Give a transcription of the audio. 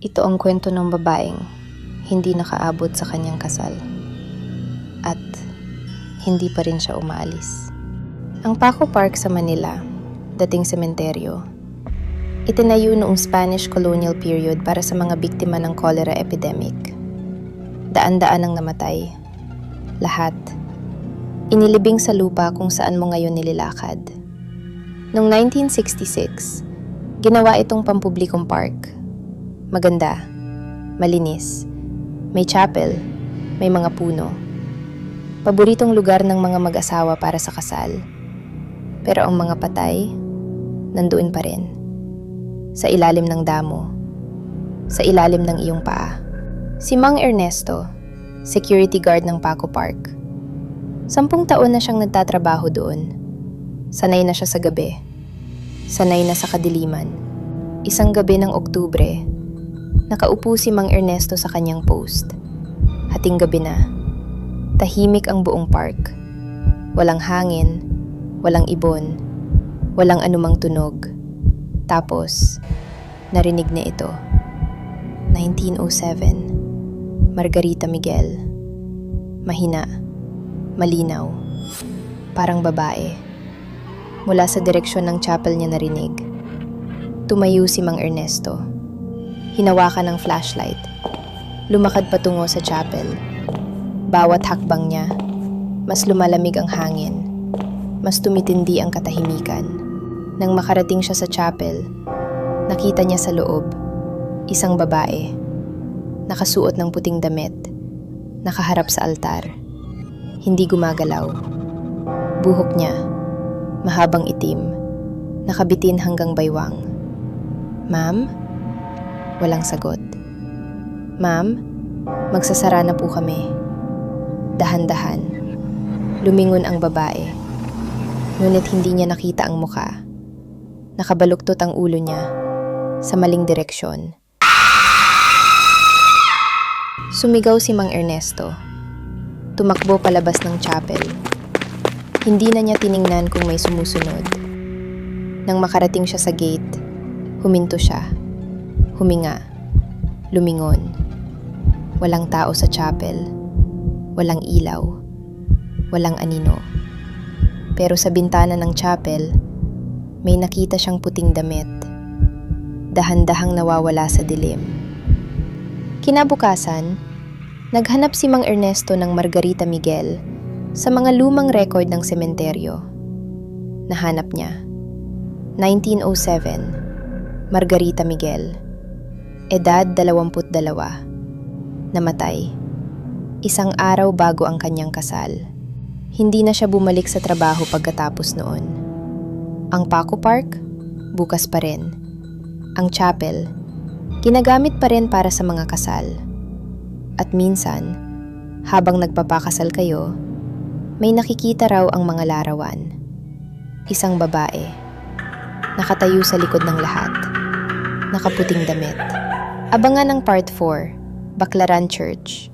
Ito ang kwento ng babaeng hindi nakaabot sa kanyang kasal at hindi pa rin siya umaalis. Ang Paco Park sa Manila, dating sementeryo, itinayo noong Spanish colonial period para sa mga biktima ng cholera epidemic. Daan-daan ang namatay. Lahat. Inilibing sa lupa kung saan mo ngayon nililakad. Noong 1966, ginawa itong pampublikong park. Maganda, malinis, may chapel, may mga puno. Paboritong lugar ng mga mag-asawa para sa kasal. Pero ang mga patay, nandoon pa rin. Sa ilalim ng damo, sa ilalim ng iyong paa. Si Mang Ernesto, security guard ng Paco Park. 10 taon na siyang nagtatrabaho doon. Sanay na siya sa gabi. Sanay na sa kadiliman. Isang gabi ng Oktubre, nakaupo si Mang Ernesto sa kanyang post. Hating gabi na. Tahimik ang buong park. Walang hangin, walang ibon, walang anumang tunog. Tapos, narinig na ito. 1907. Margarita Miguel. Mahina, malinaw, parang babae. Mula sa direksyon ng chapel niya narinig. Tumayo si Mang Ernesto. Hinawakan ng flashlight. Lumakad patungo sa chapel. Bawat hakbang niya, mas lumalamig ang hangin. Mas tumitindi ang katahimikan. Nang makarating siya sa chapel, nakita niya sa loob, isang babae. Nakasuot ng puting damit, nakaharap sa altar. Hindi gumagalaw. Buhok niya, mahabang itim, nakabitin hanggang baywang. "Ma'am?" Walang sagot. "Ma'am, magsasara na po kami." Dahan-dahan, lumingon ang babae. Ngunit hindi niya nakita ang muka. Nakabaluktot ang ulo niya sa maling direksyon. Sumigaw si Mang Ernesto. Tumakbo palabas ng chapel. Hindi na niya tiningnan kung may sumusunod. Nang makarating siya sa gate, huminto siya. Huminga. Lumingon. Walang tao sa chapel. Walang ilaw. Walang anino. Pero sa bintana ng chapel, may nakita siyang puting damit. Dahan-dahang nawawala sa dilim. Kinabukasan, naghanap si Mang Ernesto ng Margarita Miguel sa mga lumang record ng sementeryo. Nahanap niya. 1907, Margarita Miguel. Edad 22. Namatay. Isang araw bago ang kanyang kasal. Hindi na siya bumalik sa trabaho pagkatapos noon. Ang Paco Park, bukas pa rin. Ang chapel, ginagamit pa rin para sa mga kasal. At minsan, habang nagpapakasal kayo, may nakikita raw ang mga larawan. Isang babae, nakatayo sa likod ng lahat, nakaputing damit. Abangan ang part 4, Baclaran Church.